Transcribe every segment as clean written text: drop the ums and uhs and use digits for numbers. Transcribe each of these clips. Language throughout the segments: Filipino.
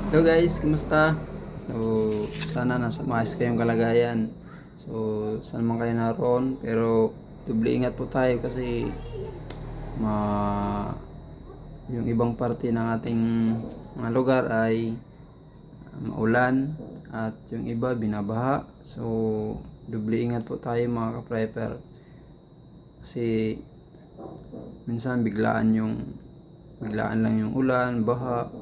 Hello guys, kumusta? So, sana nasa maayos kayong kalagayan. So, saan man kayo naroon, pero doble ingat po tayo kasi ma yung ibang parte ng ating mga lugar ay maulan at yung iba binabaha. So, doble ingat po tayo mga ka-prepper. Kasi minsan biglaan lang yung ulan, baha.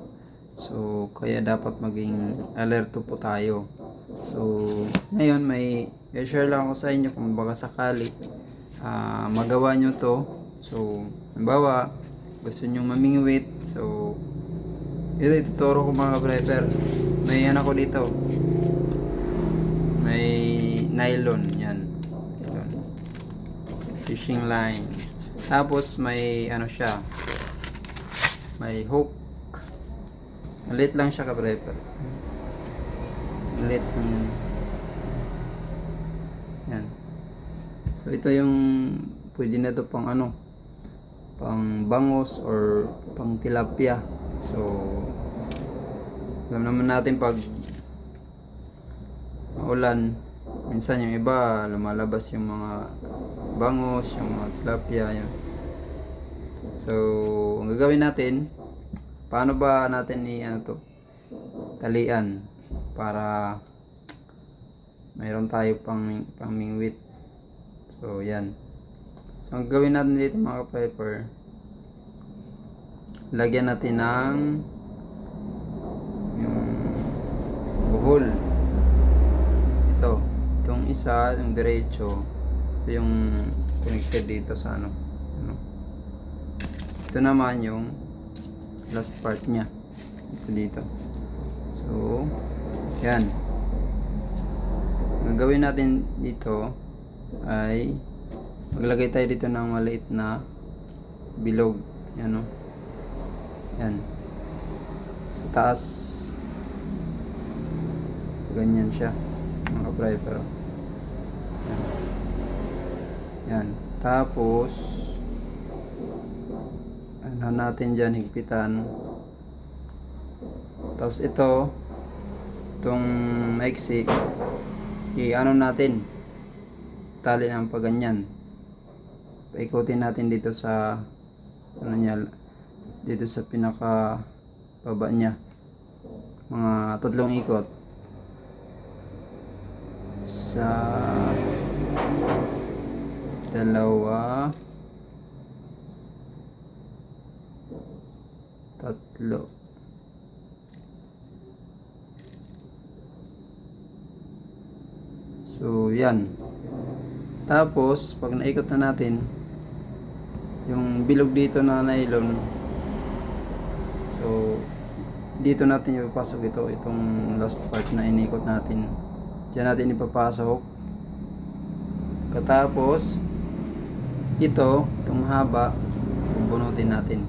So, kaya dapat maging alerto po tayo. So, ngayon may i-share lang ako sa inyo kung baka sakali magawa nyo to. So, halimbawa, gusto nyo mamingwit. So, ito ituturo ko mga driver. May ano ko dito. May nylon. Yan. Ito. Fishing line. Tapos may ano siya. May hook. Maliit lang siya ka-driver. Maliit lang yan. Yan. So ito yung pwede na to pang ano, pang bangos or pang tilapia. So alam naman natin pag maulan, minsan yung iba lumalabas yung mga bangos, yung mga tilapia yan. So ang gagawin natin, paano ba natin ano to, talian para mayroon tayo pang mingwit. So yan. So ang gawin natin dito mga ka-prepper, lagyan natin ng yung buhol. Itong isa, yung diretso, ito yung connected dito sa ano. Ito naman yung last part niya. Ito dito. So, yan. Ang gagawin natin dito ay maglagay tayo dito ng maliit na bilog. Yan o. Yan. Sa taas. Ganyan siya. Mga ka-driver. Yan. Yan. Tapos, ano natin dyan, higpitan. Tapos itong maiksi, i-ano natin, tali ng paganyan. Paikutin natin dito sa ano niya, dito sa pinaka baba niya, mga 3 ikot sa dalawa, 3. So yan. Tapos pag naikot na natin yung bilog dito na nylon, so dito natin ipapasok itong last part na inikot natin. Diyan natin ipapasok. Katapos itong haba bubunutin natin.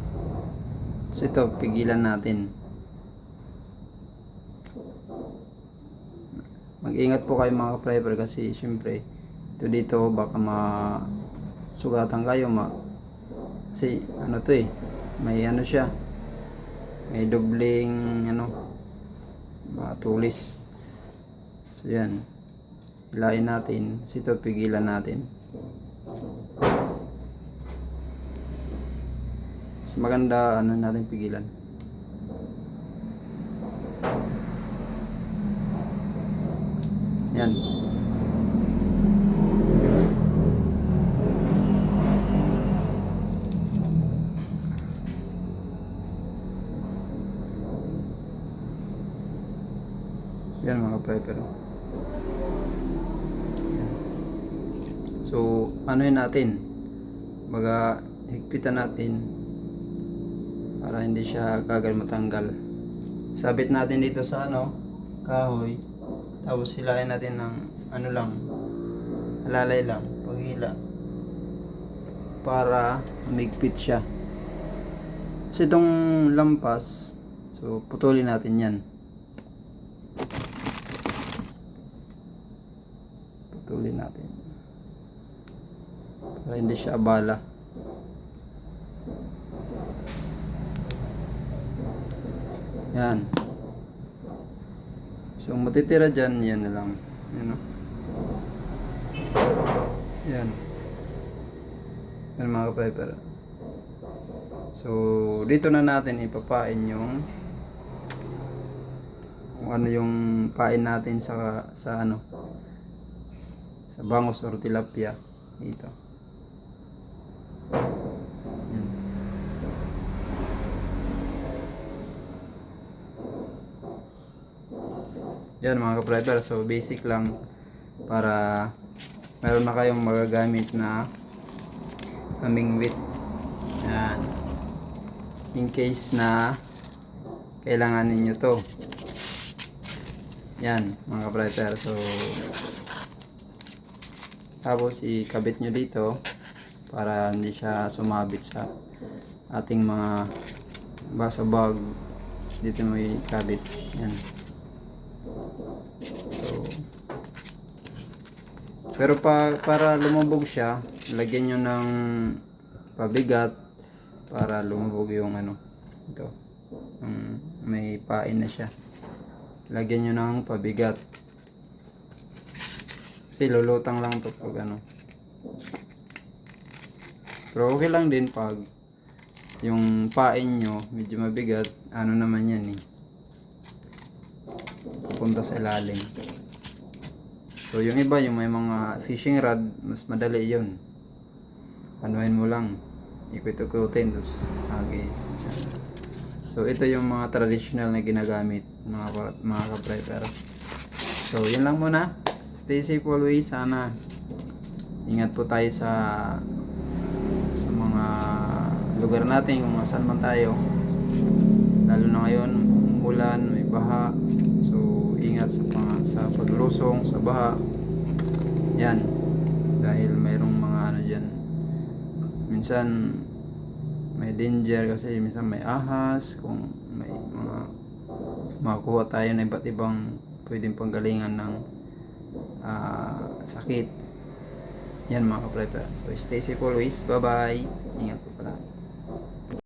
So ito pigilan natin. Mag-ingat po kayo mga ka-prepper kasi syempre ito dito baka masugatan kayo kasi ano to may ano siya, may dobling ano, matulis. So yan, hilain natin. So ito pigilan natin. Mas maganda ano natin pigilan. Yan. Yan mga prepper. So, anuhin natin. Baga, higpitan natin para hindi siya kagal matanggal. Sabit natin dito sa ano, kahoy. Tapos hilahin natin ng ano lang, halalay lang, paghila para umigpit siya. Kasi itong lampas, so putulin natin yan. Putulin natin para hindi siya abala. Yan. So, ang matitira dyan, yan na lang. Yan, no? Yan. Yan mga ka-prepper. So, dito na natin ipapain yung kung ano yung pain natin sa ano sa bangus or tilapia dito. Yan. Yan mga ka-prepper. So, basic lang para meron na kayong magagamit na aming wheat. Yan. In case na kailangan ninyo to. Yan mga ka-prepper. So, tapos ikabit nyo dito para hindi siya sumabit sa ating mga basa bag. Dito mo ikabit. Yan. So, pero para lumubog siya, lagyan nyo ng pabigat para lumubog yung ano ito. May pain na siya. Lagyan nyo ng pabigat. Kasi lulutang lang to pag ano. Pero okay lang din pag yung pain nyo medyo mabigat. Ano naman yan eh. Pupunta sa ilalim. So yung iba, yung may mga fishing rod, mas madali yun. Anuhin mo lang. Ikot-ikutin. Tapos, guys. So ito yung mga traditional na ginagamit mga ka-prepper. So yun lang muna. Stay safe always. Sana ingat po tayo sa mga lugar natin kung saan man tayo. Lalo na ngayon, ulan, may baha. So ingat sa paglusong sa baha. Yan. Dahil mayroong mga ano dyan. Minsan may danger kasi minsan may ahas, kung may mga makuha tayo na iba't ibang pwedeng panggalingan ng sakit. Yan mga ka-prepper. So stay safe always. Bye bye. Ingat po pala.